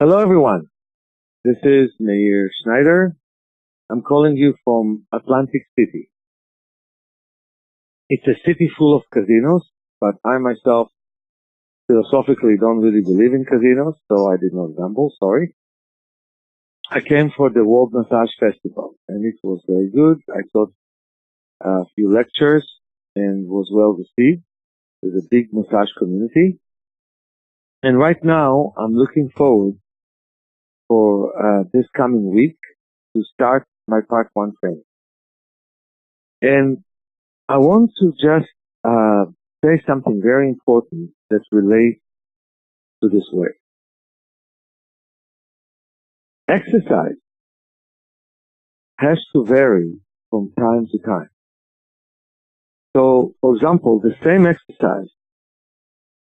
Hello everyone, this is Meir Schneider. I'm calling you from Atlantic City. It's a city full of casinos, but I myself philosophically don't really believe in casinos, so I did not gamble, sorry. I came for the World Massage Festival, and it was very good. I taught a few lectures and was well received. There's a big massage community. And right now, I'm looking forward for this coming week to start my Part 1 training. And I want to just say something very important that relates to this way. Exercise has to vary from time to time. So, for example, the same exercise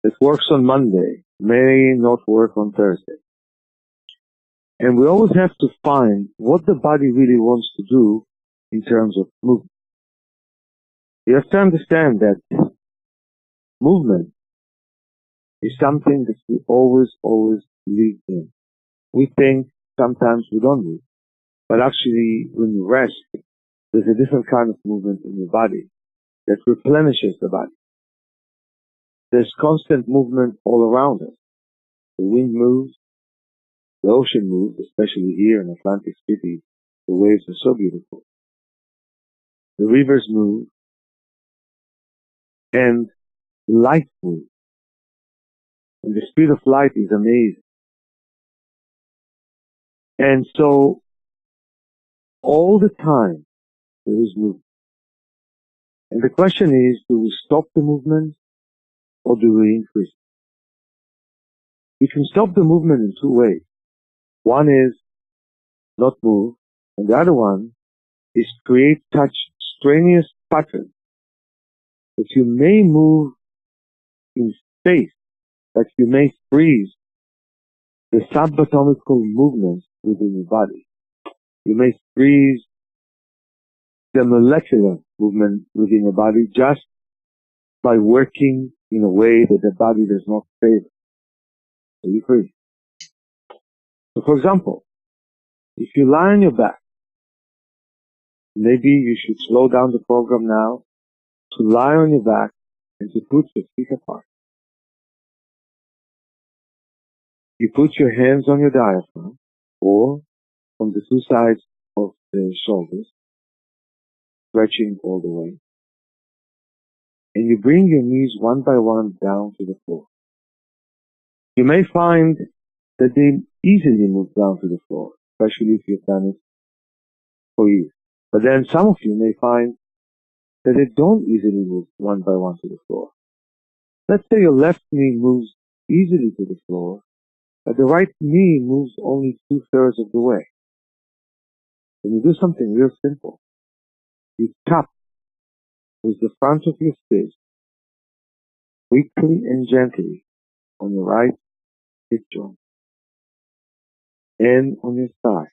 that works on Monday may not work on Thursday. And we always have to find what the body really wants to do in terms of movement. You have to understand that movement is something that we always live in. We think sometimes we don't move, but actually when you rest, there's a different kind of movement in your body that replenishes the body. There's constant movement all around us. The wind moves, the ocean moves, especially here in Atlantic City, the waves are so beautiful. The rivers move, and light moves. And the speed of light is amazing. And so, all the time, there is movement. And the question is, do we stop the movement or do we increase it? We can stop the movement in two ways. One is not move, and the other one is create such strenuous patterns that you may move in space, that you may freeze the subatomical movements within your body. You may freeze the molecular movement within your body just by working in a way that the body does not favor. So you freeze. So for example, if you lie on your back, maybe you should slow down the program now to lie on your back and to put your feet apart. You put your hands on your diaphragm or on the two sides of the shoulders, stretching all the way. And you bring your knees one by one down to the floor. You may find that they easily move down to the floor, especially if you've done it for years. But then some of you may find that they don't easily move one by one to the floor. Let's say your left knee moves easily to the floor, but the right knee moves only 2/3 of the way. Then you do something real simple. You tap with the front of your fist quickly and gently on your right hip joint and on your thigh,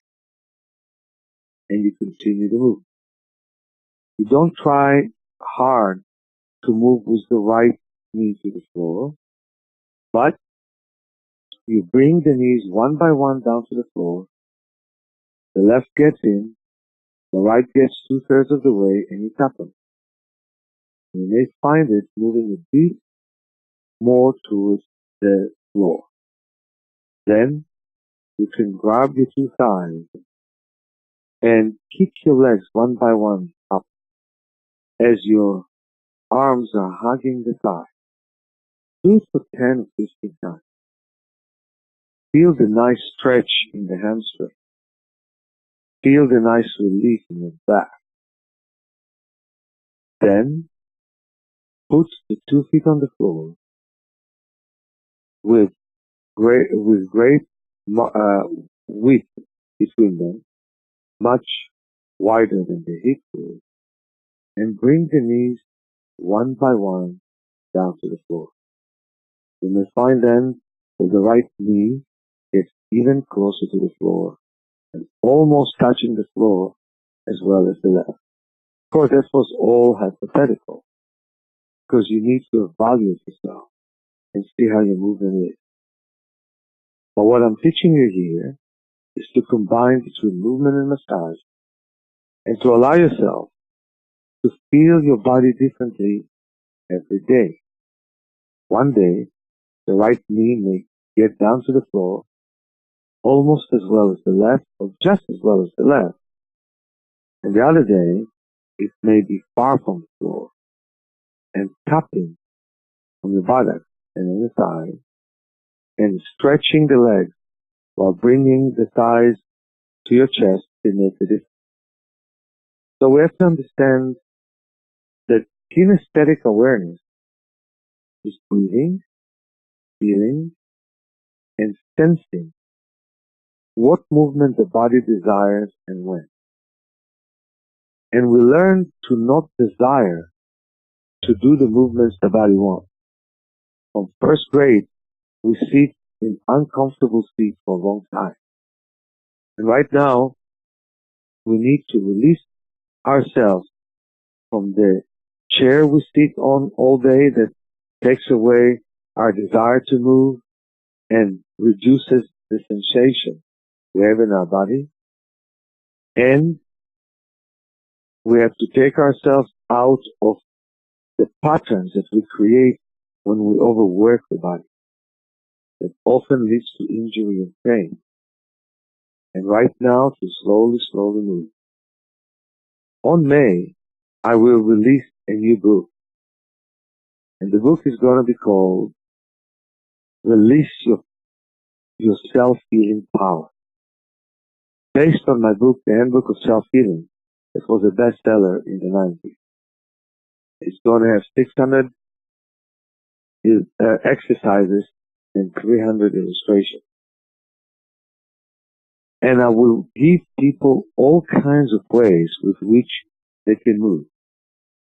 and you continue to move. You don't try hard to move with the right knee to the floor, but you bring the knees one by one down to the floor. The left gets in, the right gets 2/3 of the way, and you tap them. You may find it moving a bit more towards the floor. Then you can grab your two thighs and kick your legs one by one up as your arms are hugging the thigh. Do it for 10 or 15 times. Feel the nice stretch in the hamstring. Feel the nice relief in your back. Then put the 2 feet on the floor with great width between them, much wider than the hip width, and bring the knees one by one down to the floor. You may find then that the right knee gets even closer to the floor and almost touching the floor as well as the left. Of course, this was all hypothetical because you need to evaluate yourself and see how your movement is. But what I'm teaching you here is to combine between movement and massage and to allow yourself to feel your body differently every day. One day, the right knee may get down to the floor almost as well as the left or just as well as the left. And the other day, it may be far from the floor and tapping on your buttocks and on the thigh and stretching the legs while bringing the thighs to your chest to make a difference. So we have to understand that kinesthetic awareness is breathing, feeling, and sensing what movement the body desires and when. And we learn to not desire to do the movements the body wants. From first grade, we sit in uncomfortable seats for a long time. And right now, we need to release ourselves from the chair we sit on all day that takes away our desire to move and reduces the sensation we have in our body. And we have to take ourselves out of the patterns that we create when we overwork the body. That often leads to injury and pain. And right now, to slowly move. On May, I will release a new book. And the book is going to be called Release Your Self-Healing Power. Based on my book, The Handbook of Self-Healing, that was a bestseller in the 90s. It's going to have 600 exercises and 300 illustrations. And I will give people all kinds of ways with which they can move.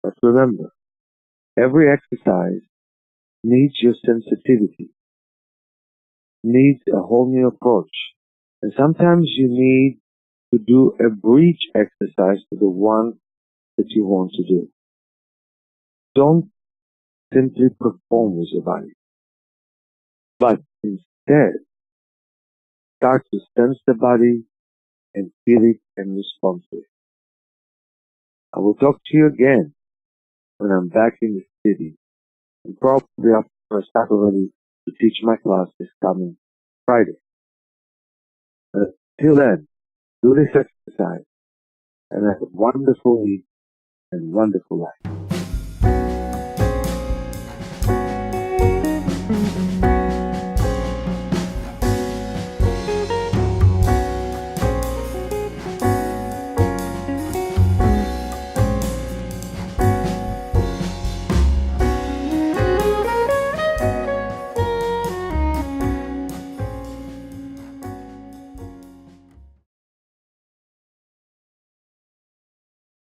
But remember, every exercise needs your sensitivity, needs a whole new approach. And sometimes you need to do a bridge exercise to the one that you want to do. Don't simply perform with your body, but instead start to sense the body and feel it and respond to it. I will talk to you again when I'm back in the city, and probably after I start already to teach my class this coming Friday. Till then, do this exercise and have a wonderful week and wonderful life.